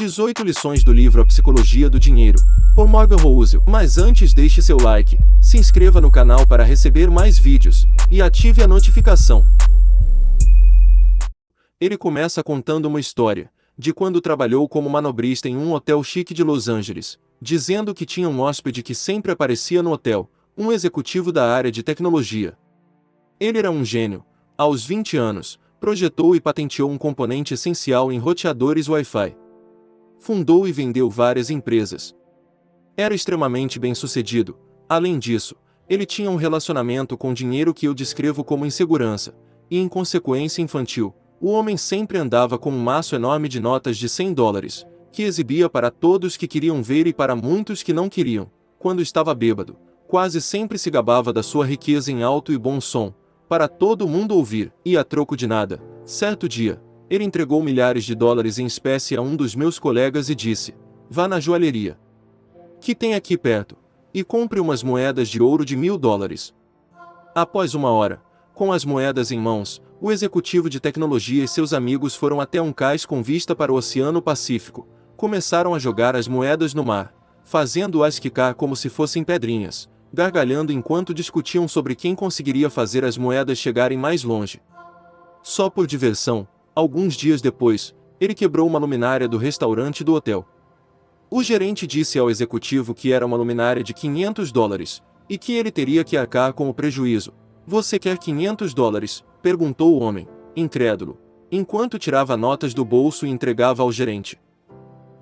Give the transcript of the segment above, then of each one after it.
18 lições do livro A Psicologia do Dinheiro, por Morgan Housel. Mas antes, deixe seu like, se inscreva no canal para receber mais vídeos, e ative a notificação. Ele começa contando uma história, de quando trabalhou como manobrista em um hotel chique de Los Angeles, dizendo que tinha um hóspede que sempre aparecia no hotel, um executivo da área de tecnologia. Ele era um gênio. Aos 20 anos, projetou e patenteou um componente essencial em roteadores Wi-Fi. Fundou e vendeu várias empresas. Era extremamente bem-sucedido. Além disso, ele tinha um relacionamento com dinheiro que eu descrevo como insegurança, e em consequência infantil. O homem sempre andava com um maço enorme de notas de $100, que exibia para todos que queriam ver e para muitos que não queriam. Quando estava bêbado, quase sempre se gabava da sua riqueza em alto e bom som, para todo mundo ouvir, e a troco de nada. Certo dia, ele entregou milhares de dólares em espécie a um dos meus colegas e disse: "Vá na joalheria que tem aqui perto, e compre umas moedas de ouro de $1000. Após uma hora, com as moedas em mãos, o executivo de tecnologia e seus amigos foram até um cais com vista para o Oceano Pacífico. Começaram a jogar as moedas no mar, fazendo-as quicar como se fossem pedrinhas, gargalhando enquanto discutiam sobre quem conseguiria fazer as moedas chegarem mais longe. Só por diversão, alguns dias depois, ele quebrou uma luminária do restaurante do hotel. O gerente disse ao executivo que era uma luminária de $500, e que ele teria que arcar com o prejuízo. "Você quer $500? Perguntou o homem, incrédulo, enquanto tirava notas do bolso e entregava ao gerente.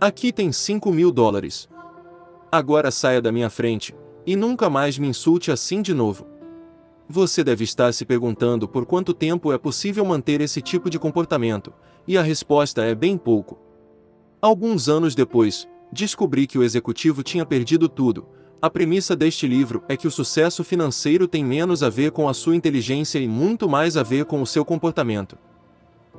"Aqui tem $5.000. Agora saia da minha frente, e nunca mais me insulte assim de novo." Você deve estar se perguntando por quanto tempo é possível manter esse tipo de comportamento, e a resposta é bem pouco. Alguns anos depois, descobri que o executivo tinha perdido tudo. A premissa deste livro é que o sucesso financeiro tem menos a ver com a sua inteligência e muito mais a ver com o seu comportamento.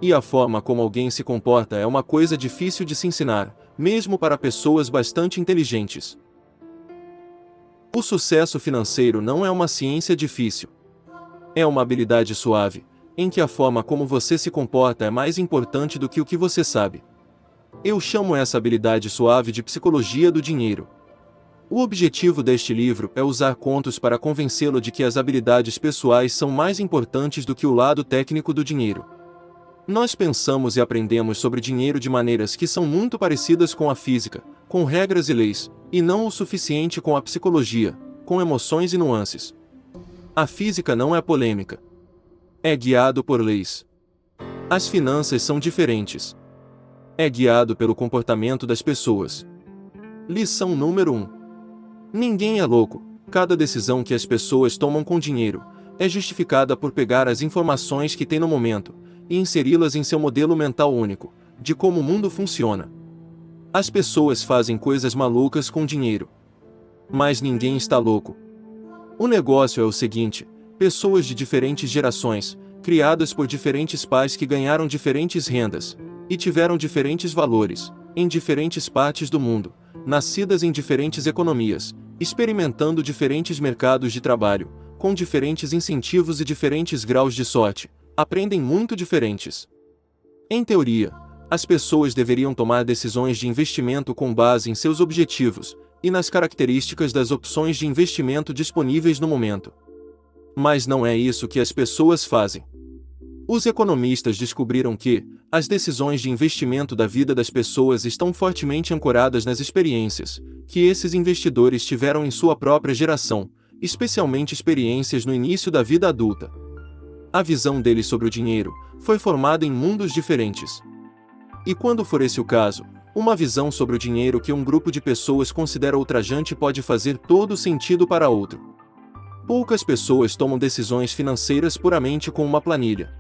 E a forma como alguém se comporta é uma coisa difícil de se ensinar, mesmo para pessoas bastante inteligentes. O sucesso financeiro não é uma ciência difícil. É uma habilidade suave, em que a forma como você se comporta é mais importante do que o que você sabe. Eu chamo essa habilidade suave de psicologia do dinheiro. O objetivo deste livro é usar contos para convencê-lo de que as habilidades pessoais são mais importantes do que o lado técnico do dinheiro. Nós pensamos e aprendemos sobre dinheiro de maneiras que são muito parecidas com a física, com regras e leis, e não o suficiente com a psicologia, com emoções e nuances. A física não é polêmica. É guiado por leis. As finanças são diferentes. É guiado pelo comportamento das pessoas. Lição número 1. Ninguém é louco. Cada decisão que as pessoas tomam com dinheiro é justificada por pegar as informações que têm no momento e inseri-las em seu modelo mental único, de como o mundo funciona. As pessoas fazem coisas malucas com dinheiro. Mas ninguém está louco. O negócio é o seguinte: pessoas de diferentes gerações, criadas por diferentes pais que ganharam diferentes rendas, e tiveram diferentes valores, em diferentes partes do mundo, nascidas em diferentes economias, experimentando diferentes mercados de trabalho, com diferentes incentivos e diferentes graus de sorte, aprendem muito diferentes. Em teoria, as pessoas deveriam tomar decisões de investimento com base em seus objetivos e nas características das opções de investimento disponíveis no momento. Mas não é isso que as pessoas fazem. Os economistas descobriram que as decisões de investimento da vida das pessoas estão fortemente ancoradas nas experiências que esses investidores tiveram em sua própria geração, especialmente experiências no início da vida adulta. A visão deles sobre o dinheiro foi formada em mundos diferentes. E quando for esse o caso, uma visão sobre o dinheiro que um grupo de pessoas considera ultrajante pode fazer todo sentido para outro. Poucas pessoas tomam decisões financeiras puramente com uma planilha.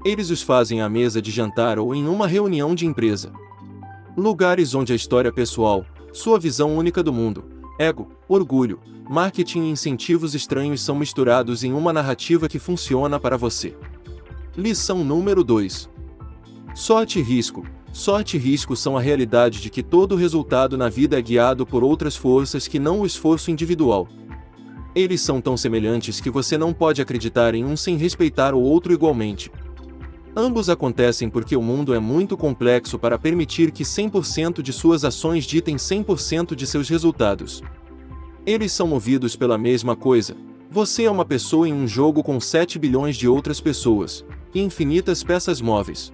Eles os fazem à mesa de jantar ou em uma reunião de empresa. Lugares onde a história pessoal, sua visão única do mundo, ego, orgulho, marketing e incentivos estranhos são misturados em uma narrativa que funciona para você. Lição número 2. Sorte e risco. Sorte e risco são a realidade de que todo resultado na vida é guiado por outras forças que não o esforço individual. Eles são tão semelhantes que você não pode acreditar em um sem respeitar o outro igualmente. Ambos acontecem porque o mundo é muito complexo para permitir que 100% de suas ações ditem 100% de seus resultados. Eles são movidos pela mesma coisa. Você é uma pessoa em um jogo com 7 bilhões de outras pessoas, e infinitas peças móveis.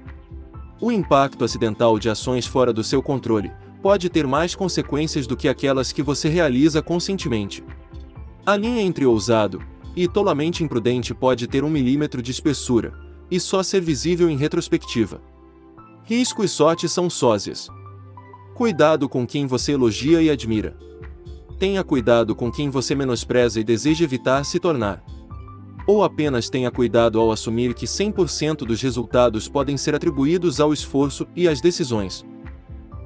O impacto acidental de ações fora do seu controle pode ter mais consequências do que aquelas que você realiza conscientemente. A linha entre ousado e tolamente imprudente pode ter 1 milímetro de espessura, e só ser visível em retrospectiva. Risco e sorte são sósias. Cuidado com quem você elogia e admira. Tenha cuidado com quem você menospreza e deseja evitar se tornar. Ou apenas tenha cuidado ao assumir que 100% dos resultados podem ser atribuídos ao esforço e às decisões.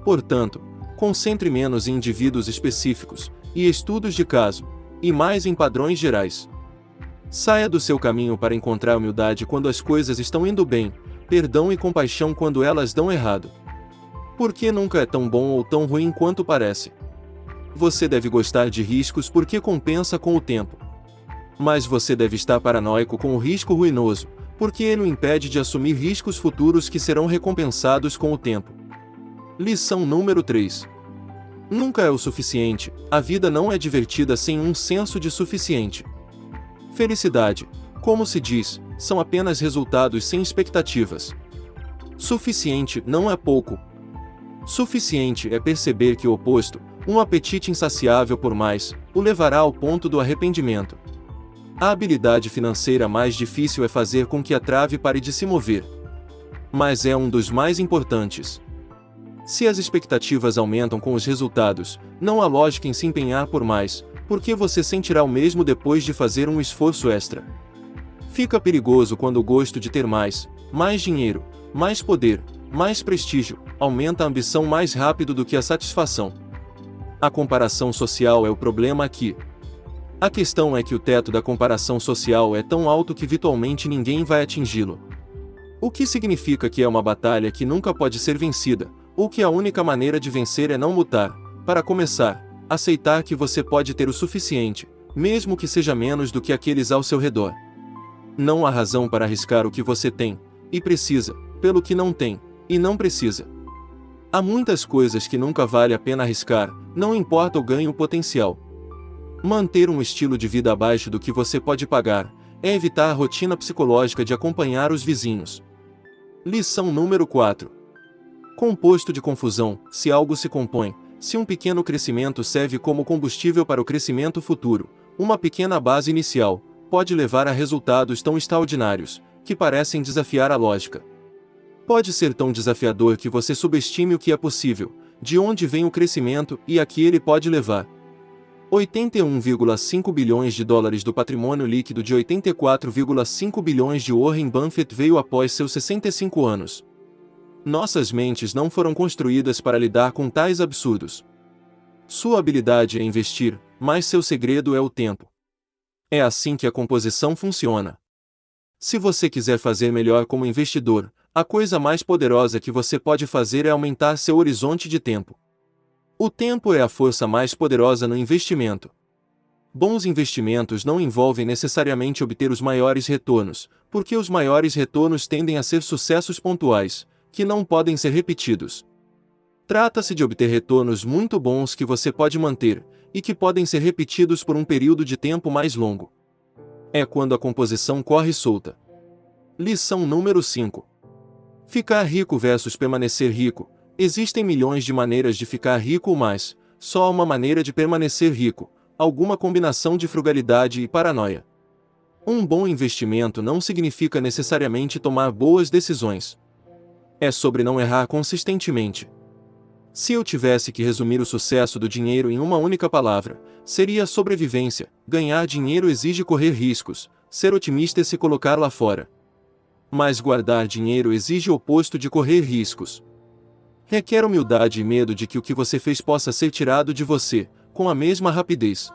Portanto, concentre menos em indivíduos específicos e estudos de caso, e mais em padrões gerais. Saia do seu caminho para encontrar humildade quando as coisas estão indo bem, perdão e compaixão quando elas dão errado. Porque nunca é tão bom ou tão ruim quanto parece. Você deve gostar de riscos porque compensa com o tempo. Mas você deve estar paranoico com o risco ruinoso, porque ele o impede de assumir riscos futuros que serão recompensados com o tempo. Lição número 3. Nunca é o suficiente, a vida não é divertida sem um senso de suficiente. Felicidade, como se diz, são apenas resultados sem expectativas. Suficiente não é pouco. Suficiente é perceber que o oposto, um apetite insaciável por mais, o levará ao ponto do arrependimento. A habilidade financeira mais difícil é fazer com que a trave pare de se mover. Mas é um dos mais importantes. Se as expectativas aumentam com os resultados, não há lógica em se empenhar por mais, porque você sentirá o mesmo depois de fazer um esforço extra. Fica perigoso quando o gosto de ter mais dinheiro, mais poder, mais prestígio, aumenta a ambição mais rápido do que a satisfação. A comparação social é o problema aqui. A questão é que o teto da comparação social é tão alto que virtualmente ninguém vai atingi-lo. O que significa que é uma batalha que nunca pode ser vencida, ou que a única maneira de vencer é não lutar. Para começar, aceitar que você pode ter o suficiente, mesmo que seja menos do que aqueles ao seu redor. Não há razão para arriscar o que você tem, e precisa, pelo que não tem, e não precisa. Há muitas coisas que nunca vale a pena arriscar, não importa o ganho potencial. Manter um estilo de vida abaixo do que você pode pagar, é evitar a rotina psicológica de acompanhar os vizinhos. Lição número 4. Composto de confusão, se algo se compõe, se um pequeno crescimento serve como combustível para o crescimento futuro, uma pequena base inicial pode levar a resultados tão extraordinários, que parecem desafiar a lógica. Pode ser tão desafiador que você subestime o que é possível, de onde vem o crescimento e a que ele pode levar. 81,5 bilhões de dólares do patrimônio líquido de 84,5 bilhões de Warren Buffett veio após seus 65 anos. Nossas mentes não foram construídas para lidar com tais absurdos. Sua habilidade é investir, mas seu segredo é o tempo. É assim que a composição funciona. Se você quiser fazer melhor como investidor, a coisa mais poderosa que você pode fazer é aumentar seu horizonte de tempo. O tempo é a força mais poderosa no investimento. Bons investimentos não envolvem necessariamente obter os maiores retornos, porque os maiores retornos tendem a ser sucessos pontuais, que não podem ser repetidos. Trata-se de obter retornos muito bons que você pode manter, e que podem ser repetidos por um período de tempo mais longo. É quando a composição corre solta. Lição número 5. Ficar rico versus permanecer rico. Existem milhões de maneiras de ficar rico ou mais, só há uma maneira de permanecer rico, alguma combinação de frugalidade e paranoia. Um bom investimento não significa necessariamente tomar boas decisões. É sobre não errar consistentemente. Se eu tivesse que resumir o sucesso do dinheiro em uma única palavra, seria sobrevivência. Ganhar dinheiro exige correr riscos, ser otimista é se colocar lá fora. Mas guardar dinheiro exige o oposto de correr riscos. Requer humildade e medo de que o que você fez possa ser tirado de você, com a mesma rapidez.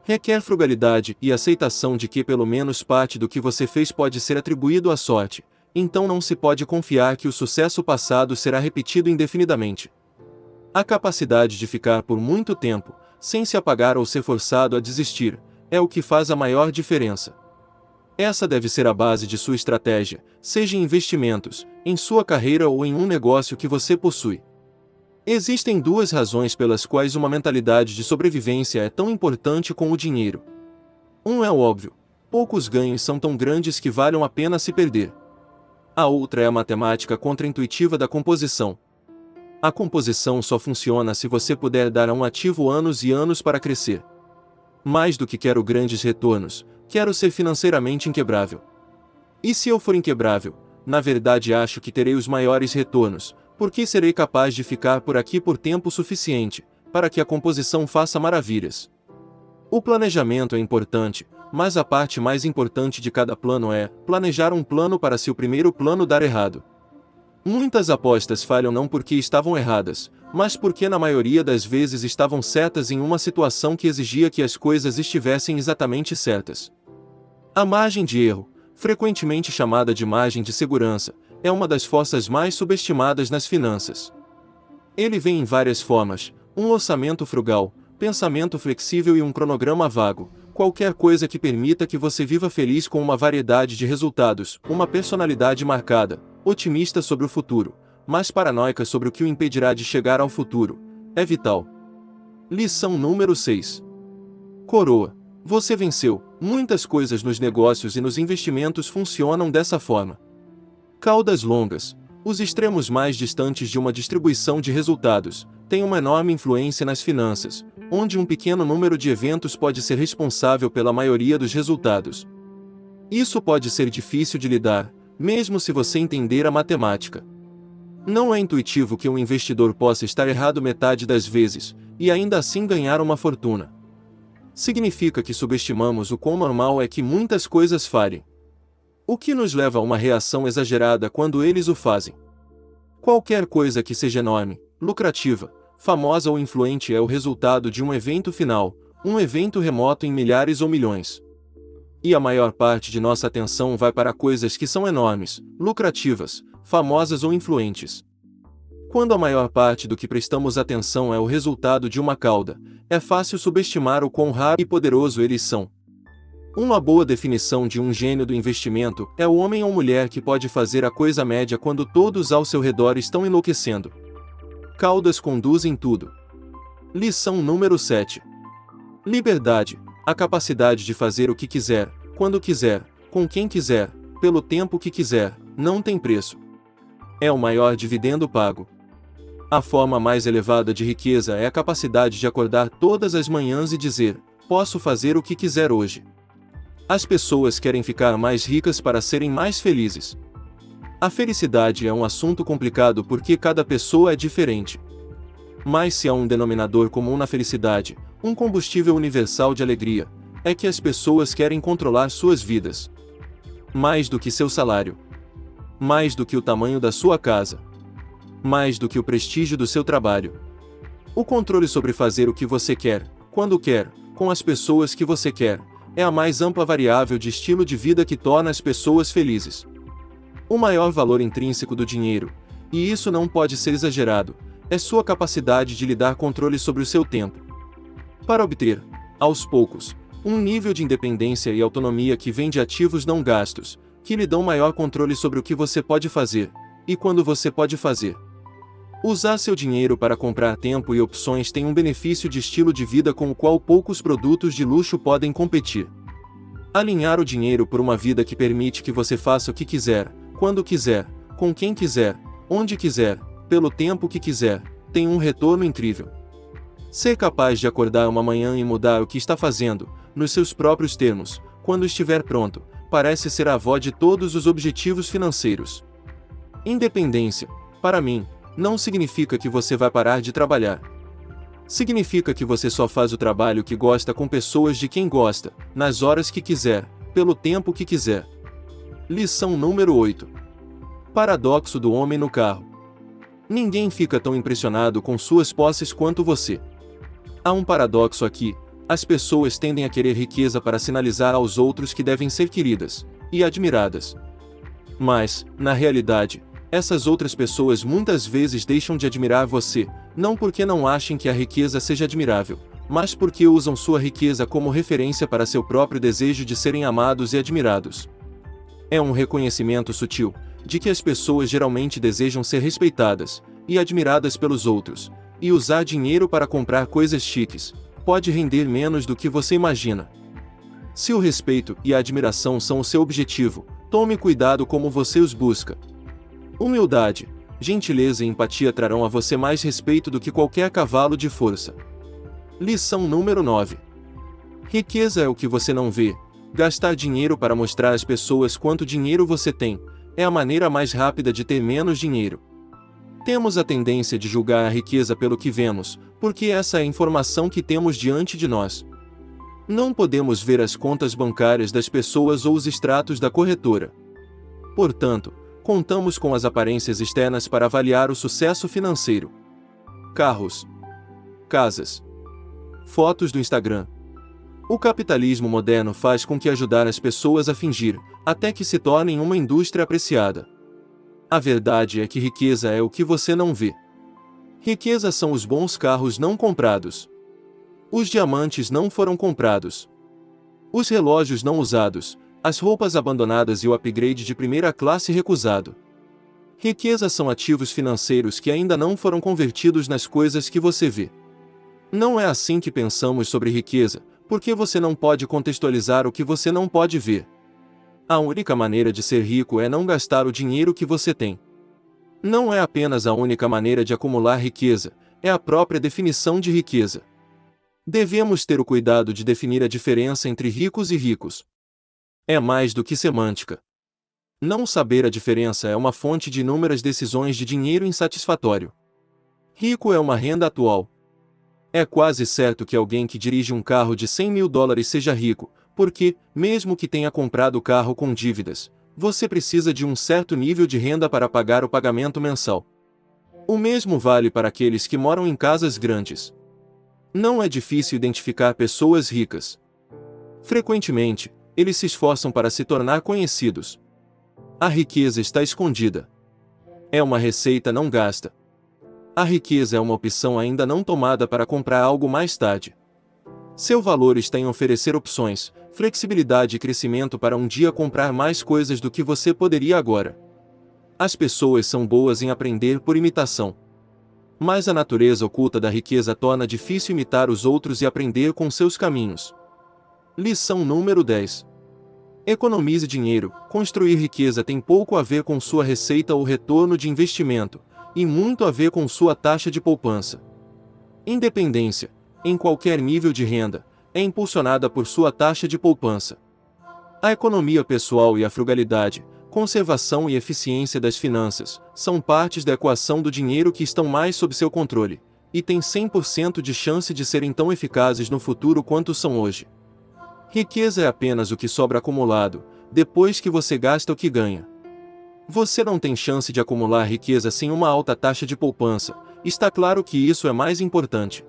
Requer frugalidade e aceitação de que pelo menos parte do que você fez pode ser atribuído à sorte. Então não se pode confiar que o sucesso passado será repetido indefinidamente. A capacidade de ficar por muito tempo, sem se apagar ou ser forçado a desistir, é o que faz a maior diferença. Essa deve ser a base de sua estratégia, seja em investimentos, em sua carreira ou em um negócio que você possui. Existem duas razões pelas quais uma mentalidade de sobrevivência é tão importante com o dinheiro. Um é o óbvio: poucos ganhos são tão grandes que valham a pena se perder. A outra é a matemática contraintuitiva da composição. A composição só funciona se você puder dar a um ativo anos e anos para crescer. Mais do que quero grandes retornos, quero ser financeiramente inquebrável. E se eu for inquebrável, na verdade acho que terei os maiores retornos, porque serei capaz de ficar por aqui por tempo suficiente, para que a composição faça maravilhas. O planejamento é importante, mas a parte mais importante de cada plano é planejar um plano para se o primeiro plano dar errado. Muitas apostas falham não porque estavam erradas, mas porque na maioria das vezes estavam certas em uma situação que exigia que as coisas estivessem exatamente certas. A margem de erro, frequentemente chamada de margem de segurança, é uma das forças mais subestimadas nas finanças. Ele vem em várias formas: um orçamento frugal, pensamento flexível e um cronograma vago, qualquer coisa que permita que você viva feliz com uma variedade de resultados, uma personalidade marcada, otimista sobre o futuro, mas paranoica sobre o que o impedirá de chegar ao futuro, é vital. Lição número 6. Coroa. Você venceu. Muitas coisas nos negócios e nos investimentos funcionam dessa forma. Caudas longas. Os extremos mais distantes de uma distribuição de resultados têm uma enorme influência nas finanças, onde um pequeno número de eventos pode ser responsável pela maioria dos resultados. Isso pode ser difícil de lidar, mesmo se você entender a matemática. Não é intuitivo que um investidor possa estar errado metade das vezes, e ainda assim ganhar uma fortuna. Significa que subestimamos o quão normal é que muitas coisas falhem. O que nos leva a uma reação exagerada quando eles o fazem. Qualquer coisa que seja enorme, lucrativa, famosa ou influente é o resultado de um evento final, um evento remoto em milhares ou milhões. E a maior parte de nossa atenção vai para coisas que são enormes, lucrativas, famosas ou influentes. Quando a maior parte do que prestamos atenção é o resultado de uma cauda, é fácil subestimar o quão raro e poderoso eles são. Uma boa definição de um gênio do investimento é o homem ou mulher que pode fazer a coisa média quando todos ao seu redor estão enlouquecendo. Caudas conduzem tudo. Lição número 7. Liberdade. A capacidade de fazer o que quiser, quando quiser, com quem quiser, pelo tempo que quiser, não tem preço. É o maior dividendo pago. A forma mais elevada de riqueza é a capacidade de acordar todas as manhãs e dizer: posso fazer o que quiser hoje. As pessoas querem ficar mais ricas para serem mais felizes. A felicidade é um assunto complicado porque cada pessoa é diferente. Mas se há um denominador comum na felicidade, um combustível universal de alegria, é que as pessoas querem controlar suas vidas. Mais do que seu salário. Mais do que o tamanho da sua casa. Mais do que o prestígio do seu trabalho. O controle sobre fazer o que você quer, quando quer, com as pessoas que você quer, é a mais ampla variável de estilo de vida que torna as pessoas felizes. O maior valor intrínseco do dinheiro, e isso não pode ser exagerado, é sua capacidade de lhe dar controle sobre o seu tempo. Para obter, aos poucos, um nível de independência e autonomia que vem de ativos não gastos, que lhe dão maior controle sobre o que você pode fazer, e quando você pode fazer. Usar seu dinheiro para comprar tempo e opções tem um benefício de estilo de vida com o qual poucos produtos de luxo podem competir. Alinhar o dinheiro por uma vida que permite que você faça o que quiser, quando quiser, com quem quiser, onde quiser, pelo tempo que quiser, tem um retorno incrível. Ser capaz de acordar uma manhã e mudar o que está fazendo, nos seus próprios termos, quando estiver pronto, parece ser a avó de todos os objetivos financeiros. Independência, para mim, não significa que você vai parar de trabalhar. Significa que você só faz o trabalho que gosta com pessoas de quem gosta, nas horas que quiser, pelo tempo que quiser. Lição número 8. Paradoxo do homem no carro. Ninguém fica tão impressionado com suas posses quanto você. Há um paradoxo aqui: as pessoas tendem a querer riqueza para sinalizar aos outros que devem ser queridas e admiradas. Mas, na realidade, essas outras pessoas muitas vezes deixam de admirar você, não porque não achem que a riqueza seja admirável, mas porque usam sua riqueza como referência para seu próprio desejo de serem amados e admirados. É um reconhecimento sutil de que as pessoas geralmente desejam ser respeitadas e admiradas pelos outros, e usar dinheiro para comprar coisas chiques pode render menos do que você imagina. Se o respeito e a admiração são o seu objetivo, tome cuidado como você os busca. Humildade, gentileza e empatia trarão a você mais respeito do que qualquer cavalo de força. Lição número 9. Riqueza é o que você não vê. Gastar dinheiro para mostrar às pessoas quanto dinheiro você tem é a maneira mais rápida de ter menos dinheiro. Temos a tendência de julgar a riqueza pelo que vemos, porque essa é a informação que temos diante de nós. Não podemos ver as contas bancárias das pessoas ou os extratos da corretora. Portanto, contamos com as aparências externas para avaliar o sucesso financeiro. Carros, casas, fotos do Instagram. O capitalismo moderno faz com que ajudar as pessoas a fingir, até que se tornem uma indústria apreciada. A verdade é que riqueza é o que você não vê. Riqueza são os bons carros não comprados. Os diamantes não foram comprados. Os relógios não usados, as roupas abandonadas e o upgrade de primeira classe recusado. Riqueza são ativos financeiros que ainda não foram convertidos nas coisas que você vê. Não é assim que pensamos sobre riqueza, porque você não pode contextualizar o que você não pode ver. A única maneira de ser rico é não gastar o dinheiro que você tem. Não é apenas a única maneira de acumular riqueza, é a própria definição de riqueza. Devemos ter o cuidado de definir a diferença entre ricos e ricos. É mais do que semântica. Não saber a diferença é uma fonte de inúmeras decisões de dinheiro insatisfatório. Rico é uma renda atual. É quase certo que alguém que dirige um carro de $100.000 seja rico, porque, mesmo que tenha comprado o carro com dívidas, você precisa de um certo nível de renda para pagar o pagamento mensal. O mesmo vale para aqueles que moram em casas grandes. Não é difícil identificar pessoas ricas. Frequentemente, eles se esforçam para se tornar conhecidos. A riqueza está escondida. É uma receita não gasta. A riqueza é uma opção ainda não tomada para comprar algo mais tarde. Seu valor está em oferecer opções, flexibilidade e crescimento para um dia comprar mais coisas do que você poderia agora. As pessoas são boas em aprender por imitação. Mas a natureza oculta da riqueza torna difícil imitar os outros e aprender com seus caminhos. Lição número 10. Economize dinheiro. Construir riqueza tem pouco a ver com sua receita ou retorno de investimento, e muito a ver com sua taxa de poupança. Independência, em qualquer nível de renda, é impulsionada por sua taxa de poupança. A economia pessoal e a frugalidade, conservação e eficiência das finanças, são partes da equação do dinheiro que estão mais sob seu controle, e têm 100% de chance de serem tão eficazes no futuro quanto são hoje. Riqueza é apenas o que sobra acumulado, depois que você gasta o que ganha. Você não tem chance de acumular riqueza sem uma alta taxa de poupança, está claro que isso é mais importante.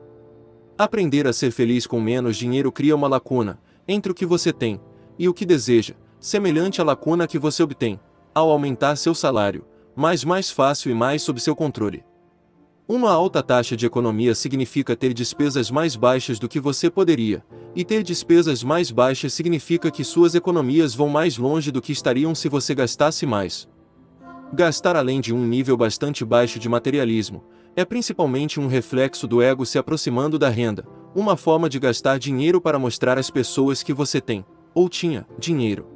Aprender a ser feliz com menos dinheiro cria uma lacuna entre o que você tem e o que deseja, semelhante à lacuna que você obtém ao aumentar seu salário, mas mais fácil e mais sob seu controle. Uma alta taxa de economia significa ter despesas mais baixas do que você poderia, e ter despesas mais baixas significa que suas economias vão mais longe do que estariam se você gastasse mais. Gastar além de um nível bastante baixo de materialismo é principalmente um reflexo do ego se aproximando da renda, uma forma de gastar dinheiro para mostrar às pessoas que você tem, ou tinha, dinheiro.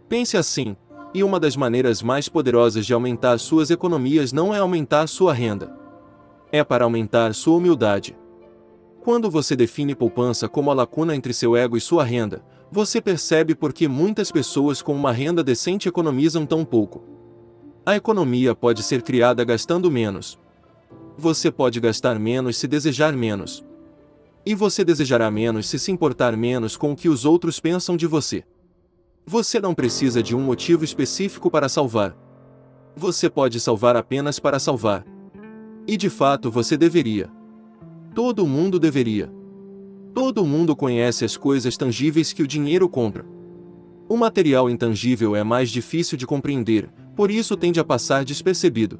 Pense assim, e uma das maneiras mais poderosas de aumentar suas economias não é aumentar sua renda. É para aumentar sua humildade. Quando você define poupança como a lacuna entre seu ego e sua renda, você percebe por que muitas pessoas com uma renda decente economizam tão pouco. A economia pode ser criada gastando menos. Você pode gastar menos se desejar menos. E você desejará menos se importar menos com o que os outros pensam de você. Você não precisa de um motivo específico para salvar. Você pode salvar apenas para salvar. E de fato você deveria. Todo mundo deveria. Todo mundo conhece as coisas tangíveis que o dinheiro compra. O material intangível é mais difícil de compreender, por isso tende a passar despercebido.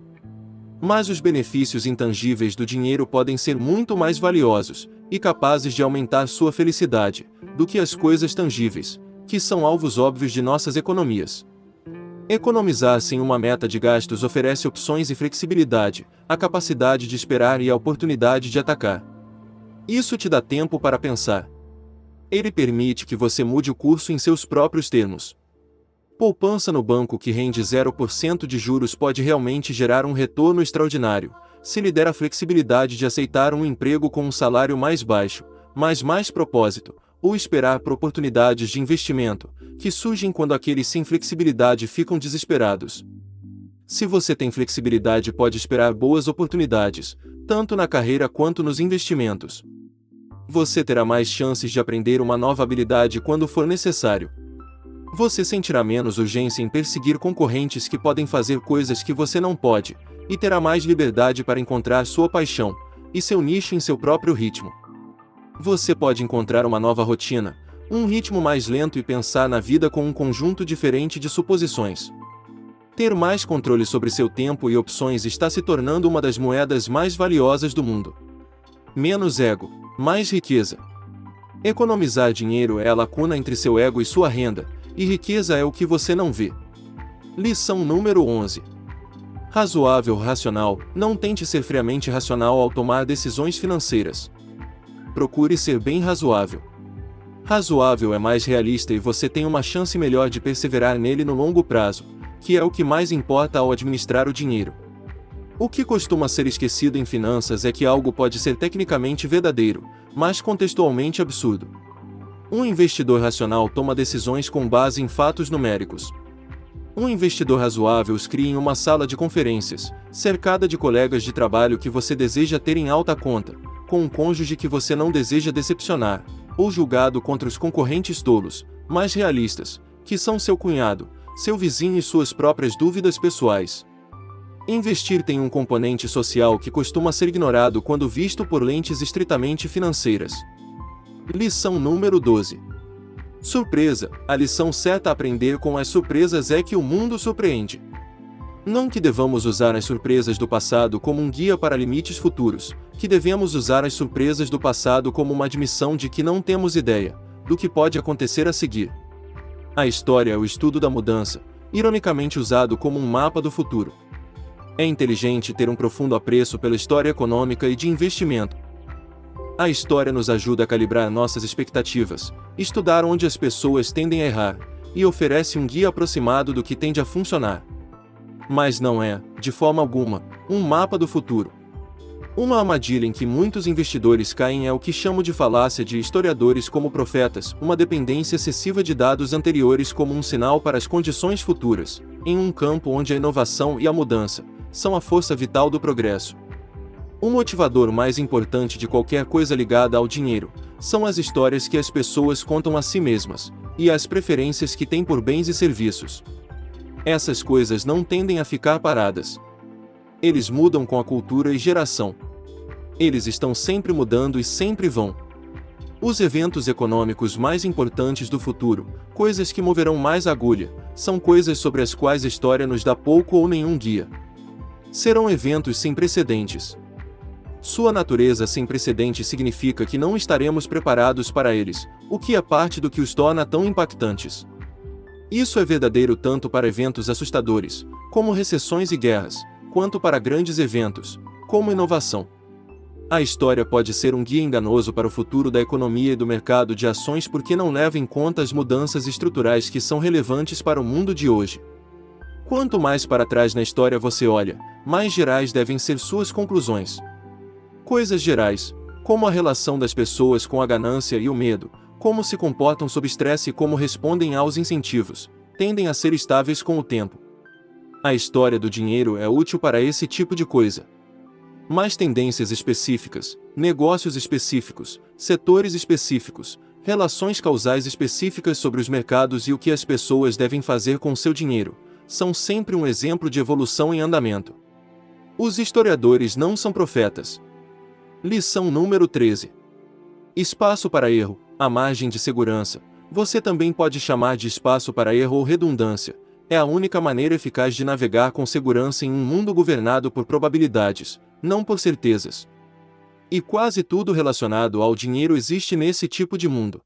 Mas os benefícios intangíveis do dinheiro podem ser muito mais valiosos e capazes de aumentar sua felicidade do que as coisas tangíveis, que são alvos óbvios de nossas economias. Economizar sem uma meta de gastos oferece opções e flexibilidade, a capacidade de esperar e a oportunidade de atacar. Isso te dá tempo para pensar. Ele permite que você mude o curso em seus próprios termos. Poupança no banco que rende 0% de juros pode realmente gerar um retorno extraordinário, se lhe der a flexibilidade de aceitar um emprego com um salário mais baixo, mas mais propósito, ou esperar por oportunidades de investimento, que surgem quando aqueles sem flexibilidade ficam desesperados. Se você tem flexibilidade, pode esperar boas oportunidades, tanto na carreira quanto nos investimentos. Você terá mais chances de aprender uma nova habilidade quando for necessário. Você sentirá menos urgência em perseguir concorrentes que podem fazer coisas que você não pode, e terá mais liberdade para encontrar sua paixão e seu nicho em seu próprio ritmo. Você pode encontrar uma nova rotina, um ritmo mais lento e pensar na vida com um conjunto diferente de suposições. Ter mais controle sobre seu tempo e opções está se tornando uma das moedas mais valiosas do mundo. Menos ego, mais riqueza. Economizar dinheiro é a lacuna entre seu ego e sua renda, e riqueza é o que você não vê. Lição número 11. Razoável racional. Não tente ser friamente racional ao tomar decisões financeiras. Procure ser bem razoável. Razoável é mais realista e você tem uma chance melhor de perseverar nele no longo prazo, que é o que mais importa ao administrar o dinheiro. O que costuma ser esquecido em finanças é que algo pode ser tecnicamente verdadeiro, mas contextualmente absurdo. Um investidor racional toma decisões com base em fatos numéricos. Um investidor razoável os cria em uma sala de conferências, cercada de colegas de trabalho que você deseja ter em alta conta, com um cônjuge que você não deseja decepcionar, ou julgado contra os concorrentes tolos, mais realistas, que são seu cunhado, seu vizinho e suas próprias dúvidas pessoais. Investir tem um componente social que costuma ser ignorado quando visto por lentes estritamente financeiras. Lição número 12. Surpresa. A lição certa a aprender com as surpresas é que o mundo surpreende. Não que devamos usar as surpresas do passado como um guia para limites futuros, que devemos usar as surpresas do passado como uma admissão de que não temos ideia do que pode acontecer a seguir. A história é o estudo da mudança, ironicamente usado como um mapa do futuro. É inteligente ter um profundo apreço pela história econômica e de investimento. A história nos ajuda a calibrar nossas expectativas, estudar onde as pessoas tendem a errar, e oferece um guia aproximado do que tende a funcionar. Mas não é, de forma alguma, um mapa do futuro. Uma armadilha em que muitos investidores caem é o que chamo de falácia de historiadores como profetas, uma dependência excessiva de dados anteriores como um sinal para as condições futuras, em um campo onde a inovação e a mudança são a força vital do progresso. O motivador mais importante de qualquer coisa ligada ao dinheiro são as histórias que as pessoas contam a si mesmas, e as preferências que têm por bens e serviços. Essas coisas não tendem a ficar paradas. Eles mudam com a cultura e geração. Eles estão sempre mudando e sempre vão. Os eventos econômicos mais importantes do futuro, coisas que moverão mais a agulha, são coisas sobre as quais a história nos dá pouco ou nenhum guia. Serão eventos sem precedentes. Sua natureza sem precedentes significa que não estaremos preparados para eles, o que é parte do que os torna tão impactantes. Isso é verdadeiro tanto para eventos assustadores, como recessões e guerras, quanto para grandes eventos, como inovação. A história pode ser um guia enganoso para o futuro da economia e do mercado de ações porque não leva em conta as mudanças estruturais que são relevantes para o mundo de hoje. Quanto mais para trás na história você olha, mais gerais devem ser suas conclusões. Coisas gerais, como a relação das pessoas com a ganância e o medo, como se comportam sob estresse e como respondem aos incentivos, tendem a ser estáveis com o tempo. A história do dinheiro é útil para esse tipo de coisa. Mas tendências específicas, negócios específicos, setores específicos, relações causais específicas sobre os mercados e o que as pessoas devem fazer com seu dinheiro, são sempre um exemplo de evolução em andamento. Os historiadores não são profetas. Lição número 13. Espaço para erro, a margem de segurança. Você também pode chamar de espaço para erro ou redundância, É a única maneira eficaz de navegar com segurança em um mundo governado por probabilidades, não por certezas. E quase tudo relacionado ao dinheiro existe nesse tipo de mundo.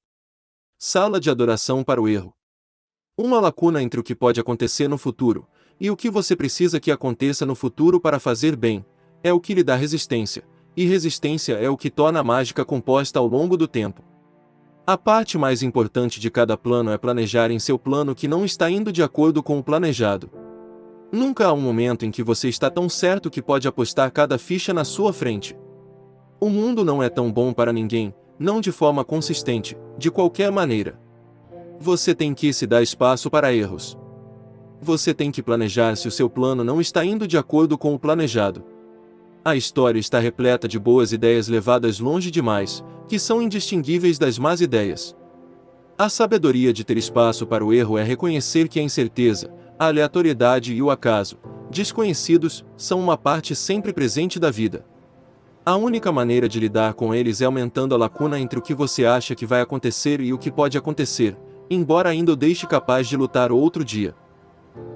Sala de adoração para o erro. Uma lacuna entre o que pode acontecer no futuro e o que você precisa que aconteça no futuro para fazer bem, é o que lhe dá resistência, e resistência é o que torna a mágica composta ao longo do tempo. A parte mais importante de cada plano é planejar em seu plano que não está indo de acordo com o planejado. Nunca há um momento em que você está tão certo que pode apostar cada ficha na sua frente. O mundo não é tão bom para ninguém, não de forma consistente, de qualquer maneira. Você tem que se dar espaço para erros. Você tem que planejar se o seu plano não está indo de acordo com o planejado. A história está repleta de boas ideias levadas longe demais, que são indistinguíveis das más ideias. A sabedoria de ter espaço para o erro é reconhecer que a incerteza, a aleatoriedade e o acaso, desconhecidos, são uma parte sempre presente da vida. A única maneira de lidar com eles é aumentando a lacuna entre o que você acha que vai acontecer e o que pode acontecer, embora ainda o deixe capaz de lutar outro dia.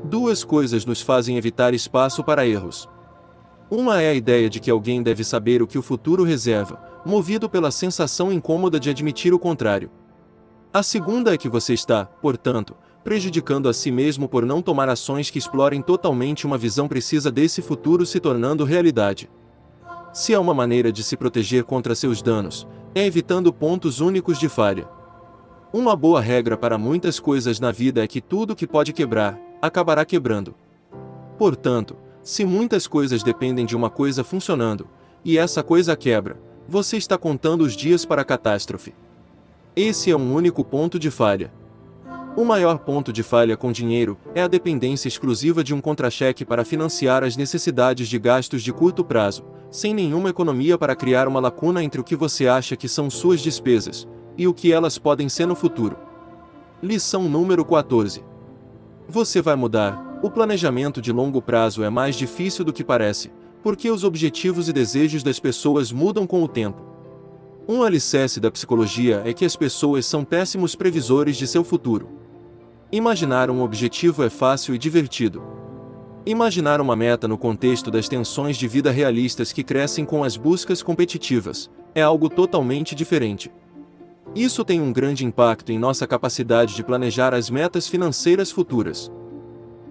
Duas coisas nos fazem evitar espaço para erros. Uma é a ideia de que alguém deve saber o que o futuro reserva, movido pela sensação incômoda de admitir o contrário. A segunda é que você está, portanto, prejudicando a si mesmo por não tomar ações que explorem totalmente uma visão precisa desse futuro se tornando realidade. Se há uma maneira de se proteger contra seus danos, é evitando pontos únicos de falha. Uma boa regra para muitas coisas na vida é que tudo que pode quebrar, acabará quebrando. Portanto, se muitas coisas dependem de uma coisa funcionando, e essa coisa quebra, você está contando os dias para a catástrofe. Esse é um único ponto de falha. O maior ponto de falha com dinheiro é a dependência exclusiva de um contra-cheque para financiar as necessidades de gastos de curto prazo, sem nenhuma economia para criar uma lacuna entre o que você acha que são suas despesas e o que elas podem ser no futuro. Lição número 14. Você vai mudar. O planejamento de longo prazo é mais difícil do que parece, porque os objetivos e desejos das pessoas mudam com o tempo. Um alicerce da psicologia é que as pessoas são péssimos previsores de seu futuro. Imaginar um objetivo é fácil e divertido. Imaginar uma meta no contexto das tensões de vida realistas que crescem com as buscas competitivas é algo totalmente diferente. Isso tem um grande impacto em nossa capacidade de planejar as metas financeiras futuras.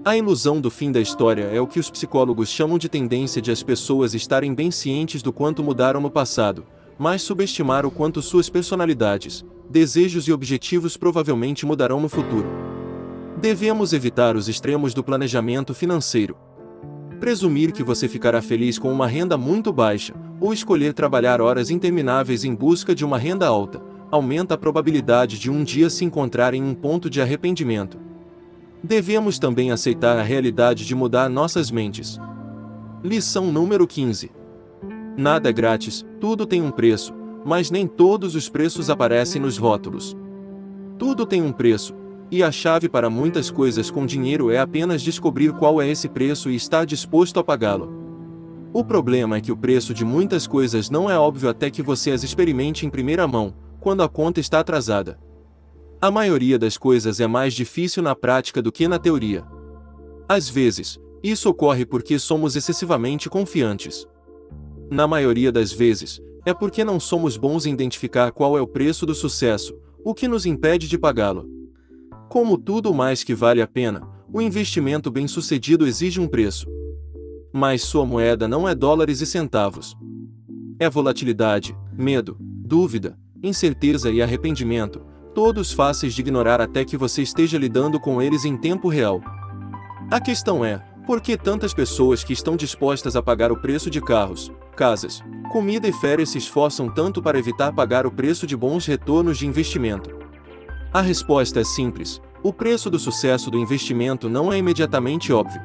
A ilusão do fim da história é o que os psicólogos chamam de tendência de as pessoas estarem bem cientes do quanto mudaram no passado, mas subestimar o quanto suas personalidades, desejos e objetivos provavelmente mudarão no futuro. Devemos evitar os extremos do planejamento financeiro. Presumir que você ficará feliz com uma renda muito baixa, ou escolher trabalhar horas intermináveis em busca de uma renda alta, aumenta a probabilidade de um dia se encontrar em um ponto de arrependimento. Devemos também aceitar a realidade de mudar nossas mentes. Lição número 15. Nada é grátis, tudo tem um preço, mas nem todos os preços aparecem nos rótulos. Tudo tem um preço, e a chave para muitas coisas com dinheiro é apenas descobrir qual é esse preço e estar disposto a pagá-lo. O problema é que o preço de muitas coisas não é óbvio até que você as experimente em primeira mão, quando a conta está atrasada. A maioria das coisas é mais difícil na prática do que na teoria. Às vezes, isso ocorre porque somos excessivamente confiantes. Na maioria das vezes, é porque não somos bons em identificar qual é o preço do sucesso, o que nos impede de pagá-lo. Como tudo mais que vale a pena, o investimento bem-sucedido exige um preço. Mas sua moeda não é dólares e centavos. É volatilidade, medo, dúvida, incerteza e arrependimento, todos fáceis de ignorar até que você esteja lidando com eles em tempo real. A questão é, por que tantas pessoas que estão dispostas a pagar o preço de carros, casas, comida e férias se esforçam tanto para evitar pagar o preço de bons retornos de investimento? A resposta é simples: o preço do sucesso do investimento não é imediatamente óbvio.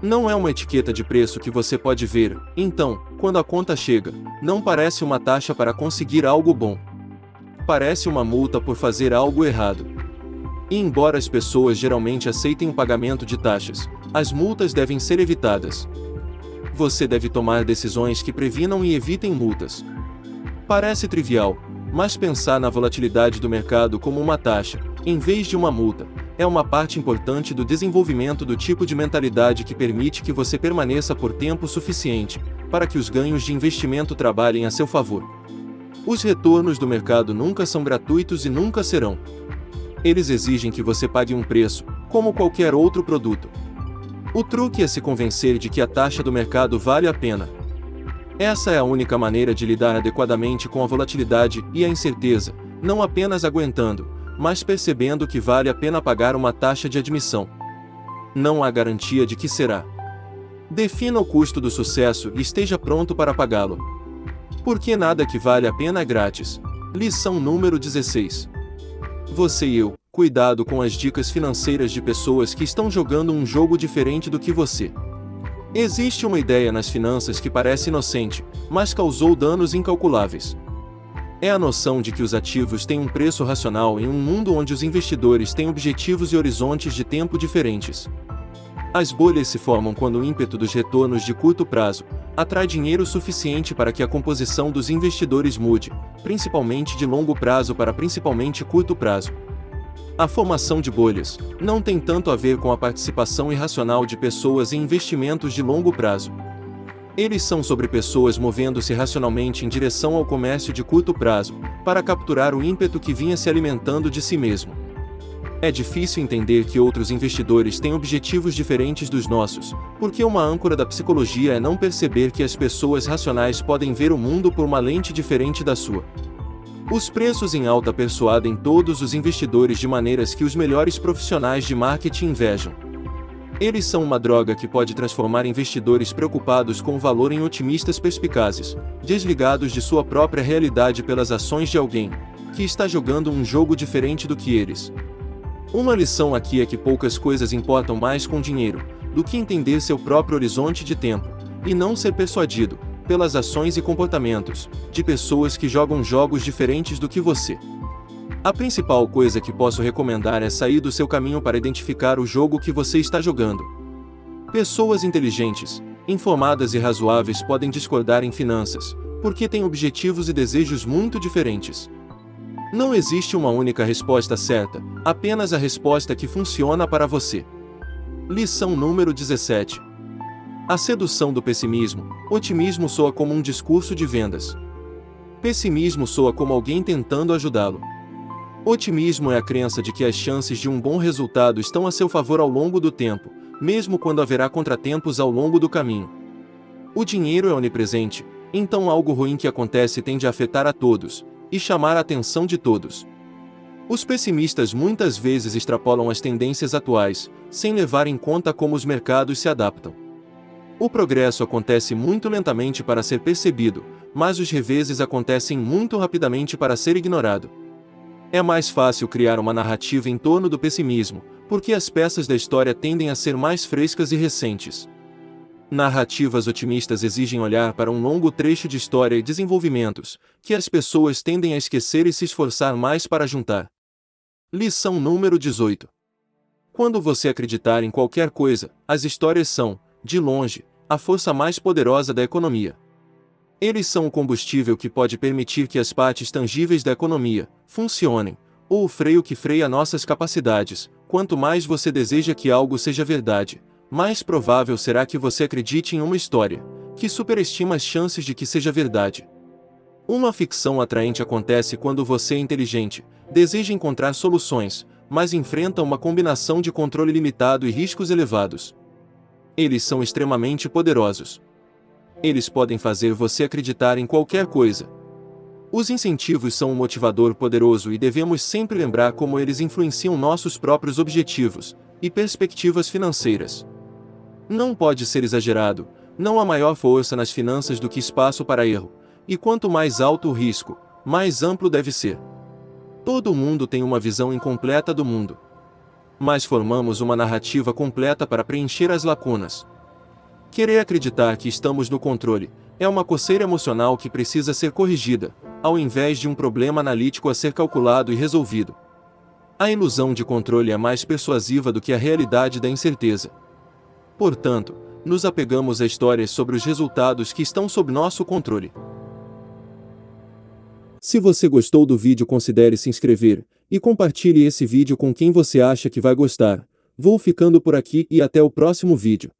Não é uma etiqueta de preço que você pode ver, então, quando a conta chega, não parece uma taxa para conseguir algo bom. Parece uma multa por fazer algo errado. E embora as pessoas geralmente aceitem o pagamento de taxas, as multas devem ser evitadas. Você deve tomar decisões que previnam e evitem multas. Parece trivial, mas pensar na volatilidade do mercado como uma taxa, em vez de uma multa, é uma parte importante do desenvolvimento do tipo de mentalidade que permite que você permaneça por tempo suficiente para que os ganhos de investimento trabalhem a seu favor. Os retornos do mercado nunca são gratuitos e nunca serão. Eles exigem que você pague um preço, como qualquer outro produto. O truque é se convencer de que a taxa do mercado vale a pena. Essa é a única maneira de lidar adequadamente com a volatilidade e a incerteza, não apenas aguentando, mas percebendo que vale a pena pagar uma taxa de admissão. Não há garantia de que será. Defina o custo do sucesso e esteja pronto para pagá-lo. Porque nada que vale a pena é grátis. Lição número 16. Você e eu, cuidado com as dicas financeiras de pessoas que estão jogando um jogo diferente do que você. Existe uma ideia nas finanças que parece inocente, mas causou danos incalculáveis. É a noção de que os ativos têm um preço racional em um mundo onde os investidores têm objetivos e horizontes de tempo diferentes. As bolhas se formam quando o ímpeto dos retornos de curto prazo atrai dinheiro suficiente para que a composição dos investidores mude, principalmente de longo prazo para principalmente curto prazo. A formação de bolhas não tem tanto a ver com a participação irracional de pessoas em investimentos de longo prazo. Eles são sobre pessoas movendo-se racionalmente em direção ao comércio de curto prazo, para capturar o ímpeto que vinha se alimentando de si mesmo. É difícil entender que outros investidores têm objetivos diferentes dos nossos, porque uma âncora da psicologia é não perceber que as pessoas racionais podem ver o mundo por uma lente diferente da sua. Os preços em alta persuadem todos os investidores de maneiras que os melhores profissionais de marketing invejam. Eles são uma droga que pode transformar investidores preocupados com o valor em otimistas perspicazes, desligados de sua própria realidade pelas ações de alguém que está jogando um jogo diferente do que eles. Uma lição aqui é que poucas coisas importam mais com dinheiro do que entender seu próprio horizonte de tempo, e não ser persuadido pelas ações e comportamentos de pessoas que jogam jogos diferentes do que você. A principal coisa que posso recomendar é sair do seu caminho para identificar o jogo que você está jogando. Pessoas inteligentes, informadas e razoáveis podem discordar em finanças, porque têm objetivos e desejos muito diferentes. Não existe uma única resposta certa, apenas a resposta que funciona para você. Lição número 17. A sedução do pessimismo. Otimismo soa como um discurso de vendas. Pessimismo soa como alguém tentando ajudá-lo. Otimismo é a crença de que as chances de um bom resultado estão a seu favor ao longo do tempo, mesmo quando haverá contratempos ao longo do caminho. O dinheiro é onipresente, então algo ruim que acontece tende a afetar a todos e chamar a atenção de todos. Os pessimistas muitas vezes extrapolam as tendências atuais, sem levar em conta como os mercados se adaptam. O progresso acontece muito lentamente para ser percebido, mas os reveses acontecem muito rapidamente para ser ignorado. É mais fácil criar uma narrativa em torno do pessimismo, porque as peças da história tendem a ser mais frescas e recentes. Narrativas otimistas exigem olhar para um longo trecho de história e desenvolvimentos, que as pessoas tendem a esquecer e se esforçar mais para juntar. Lição número 18. Quando você acreditar em qualquer coisa, as histórias são, de longe, a força mais poderosa da economia. Eles são o combustível que pode permitir que as partes tangíveis da economia funcionem, ou o freio que freia nossas capacidades. Quanto mais você deseja que algo seja verdade, mais provável será que você acredite em uma história que superestima as chances de que seja verdade. Uma ficção atraente acontece quando você é inteligente, deseja encontrar soluções, mas enfrenta uma combinação de controle limitado e riscos elevados. Eles são extremamente poderosos. Eles podem fazer você acreditar em qualquer coisa. Os incentivos são um motivador poderoso e devemos sempre lembrar como eles influenciam nossos próprios objetivos e perspectivas financeiras. Não pode ser exagerado, não há maior força nas finanças do que espaço para erro, e quanto mais alto o risco, mais amplo deve ser. Todo mundo tem uma visão incompleta do mundo. Mas formamos uma narrativa completa para preencher as lacunas. Querer acreditar que estamos no controle é uma coceira emocional que precisa ser corrigida, ao invés de um problema analítico a ser calculado e resolvido. A ilusão de controle é mais persuasiva do que a realidade da incerteza. Portanto, nos apegamos a histórias sobre os resultados que estão sob nosso controle. Se você gostou do vídeo, considere se inscrever e compartilhe esse vídeo com quem você acha que vai gostar. Vou ficando por aqui e até o próximo vídeo.